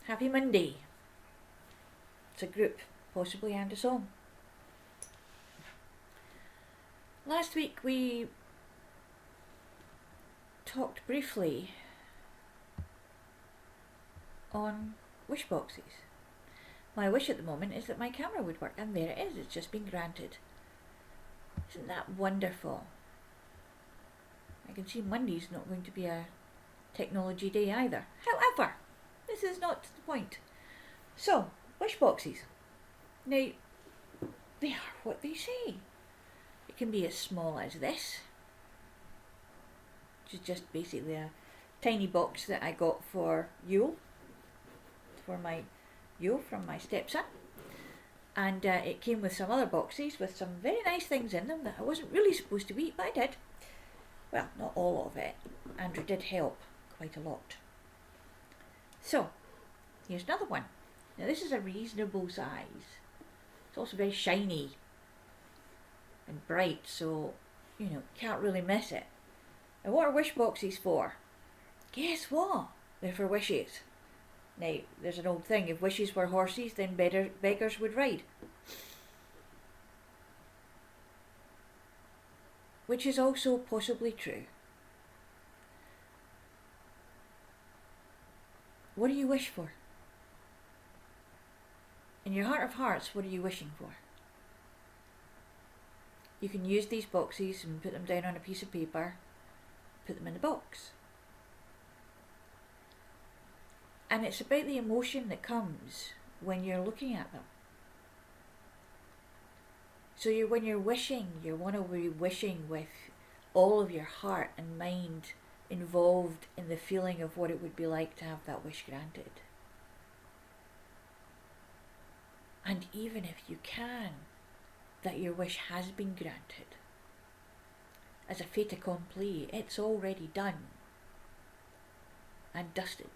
Happy Monday. It's a group, possibly, and a song. Last week we talked briefly on wish boxes. My wish at the moment is that my camera would work, and there it is, it's just been granted. Isn't that wonderful? I can see Monday's not going to be a technology day either. However, this is not the point. So, wish boxes. Now, they are what they say. It can be as small as this, which is just basically a tiny box that I got for Yule, from my stepson. And it came with some other boxes with some very nice things in them that I wasn't really supposed to eat, but I did. Well, not all of it. Andrew did help quite a lot. So, here's another one. Now this is a reasonable size. It's also very shiny and bright, so, can't really miss it. And what are wish boxes for? Guess what? They're for wishes. Now, there's an old thing, if wishes were horses, then beggars would ride. Which is also possibly true. What do you wish for? In your heart of hearts, what are you wishing for? You can use these boxes and put them down on a piece of paper, put them in the box. And it's about the emotion that comes when you're looking at them. So when you're wishing, you want to be wishing with all of your heart and mind involved in the feeling of what it would be like to have that wish granted. And even if you can, that your wish has been granted. As a fait accompli, it's already done and dusted.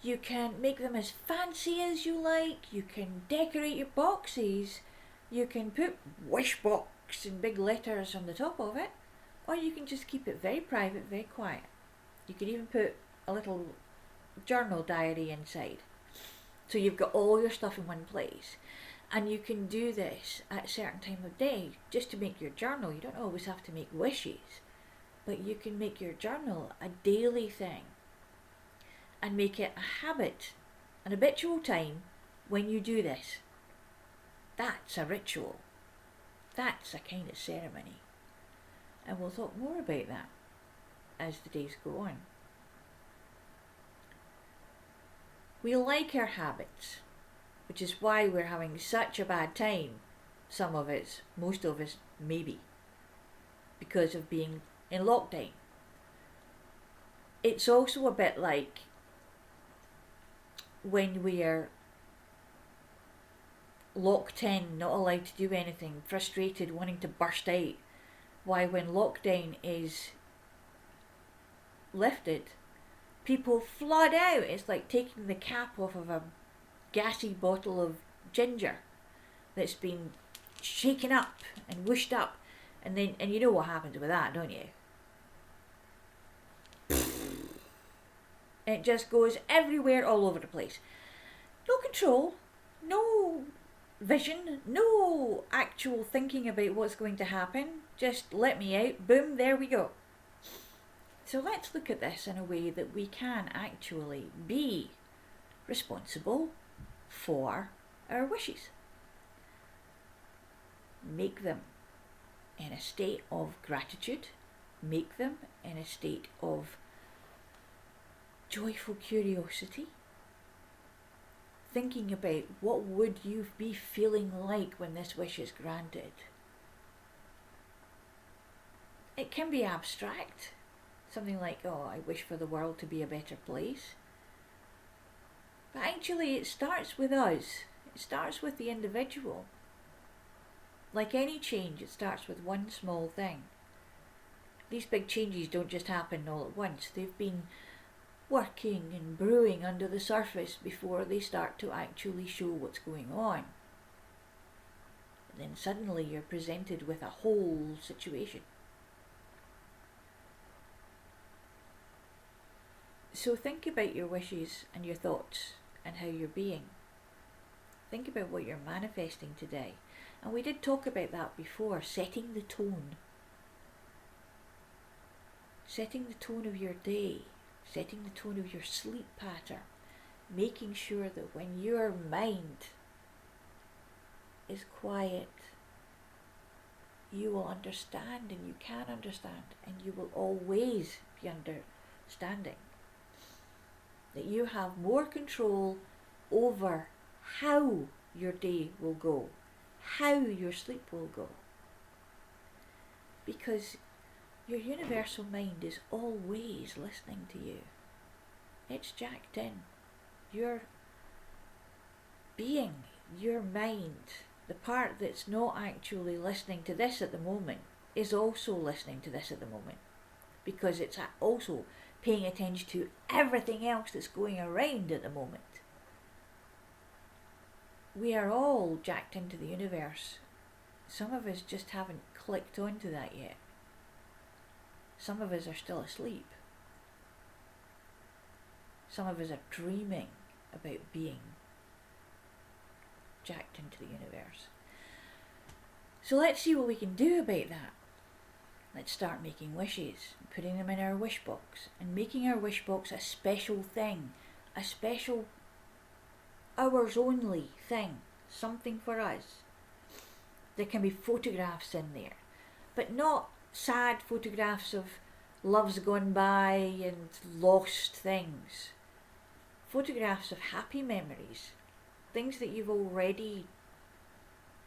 You can make them as fancy as you like, you can decorate your boxes, you can put wish box in big letters on the top of it, or you can just keep it very private, very quiet. You could even put a little journal diary inside. So you've got all your stuff in one place. And you can do this at a certain time of day just to make your journal. You don't always have to make wishes, but you can make your journal a daily thing and make it a habit, an habitual time when you do this. That's a ritual. That's a kind of ceremony. And we'll talk more about that as the days go on. We like our habits, which is why we're having such a bad time, some of us, most of us maybe, because of being in lockdown. It's also a bit like when we're locked in, not allowed to do anything, frustrated, wanting to burst out. Why, when lockdown is lifted, people flood out. It's like taking the cap off of a gassy bottle of ginger that's been shaken up and whooshed up, and you know what happens with that, don't you? It just goes everywhere, all over the place. No control, no vision, no actual thinking about what's going to happen. Just let me out, boom, there we go. So let's look at this in a way that we can actually be responsible for our wishes. Make them in a state of gratitude. Make them in a state of joyful curiosity. Thinking about what would you be feeling like when this wish is granted. It can be abstract. Something like, oh, I wish for the world to be a better place. But actually it starts with us. It starts with the individual. Like any change, it starts with one small thing. These big changes don't just happen all at once. They've been working and brewing under the surface before they start to actually show what's going on. And then suddenly you're presented with a whole situation. So think about your wishes and your thoughts and how you're being. Think about what you're manifesting today. And we did talk about that before, setting the tone. Setting the tone of your day, setting the tone of your sleep pattern, making sure that when your mind is quiet, you will understand and you can understand and you will always be understanding that you have more control over how your day will go, how your sleep will go. Because your universal mind is always listening to you. It's jacked in. Your being, your mind, the part that's not actually listening to this at the moment, is also listening to this at the moment. Because it's also paying attention to everything else that's going around at the moment. We are all jacked into the universe. Some of us just haven't clicked onto that yet. Some of us are still asleep. Some of us are dreaming about being jacked into the universe. So let's see what we can do about that. Let's start making wishes, putting them in our wish box, and making our wish box a special thing, a special hours only thing, something for us. There can be photographs in there, but not sad photographs of loves gone by and lost things. Photographs of happy memories, things that you've already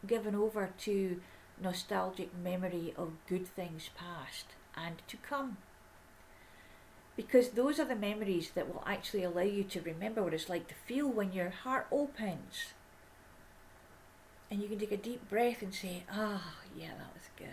given over to nostalgic memory of good things past and to come. Because those are the memories that will actually allow you to remember what it's like to feel when your heart opens. And you can take a deep breath and say, yeah, that was good.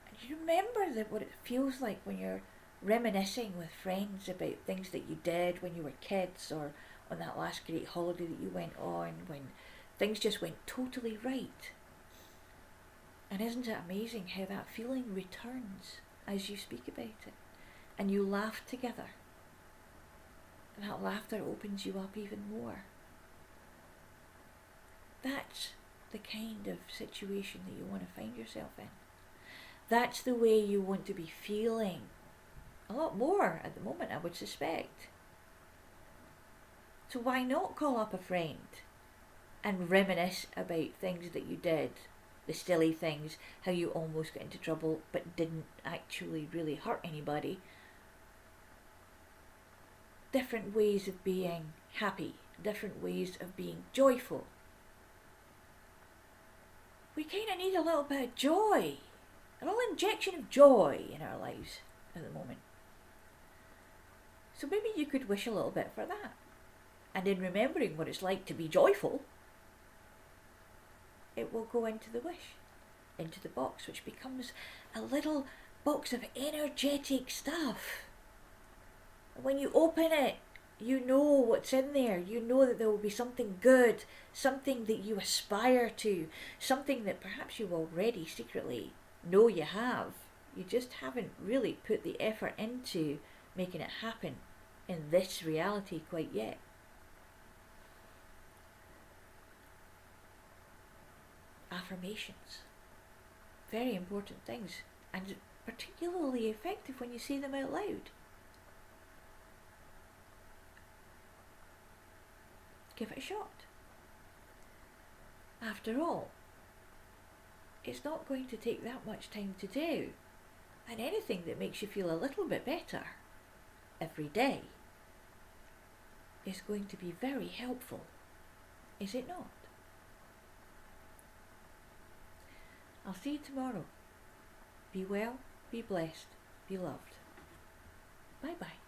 And you remember what it feels like when you're reminiscing with friends about things that you did when you were kids, or on that last great holiday that you went on, when things just went totally right. And isn't it amazing how that feeling returns as you speak about it? And you laugh together. And that laughter opens you up even more. That's the kind of situation that you want to find yourself in. That's the way you want to be feeling. A lot more at the moment, I would suspect. So why not call up a friend and reminisce about things that you did, the silly things, how you almost got into trouble but didn't actually really hurt anybody. Different ways of being happy, different ways of being joyful. We kind of need a little bit of joy, a little injection of joy in our lives at the moment. So maybe you could wish a little bit for that. And in remembering what it's like to be joyful, it will go into the wish, into the box, which becomes a little box of energetic stuff. When you open it, you know what's in there. You know that there will be something good, something that you aspire to, something that perhaps you already secretly know you have. You just haven't really put the effort into making it happen in this reality quite yet. Affirmations. Very important things, and particularly effective when you say them out loud. Give it a shot. After all, it's not going to take that much time to do, and anything that makes you feel a little bit better every day is going to be very helpful, is it not? I'll see you tomorrow. Be well, be blessed, be loved. Bye bye.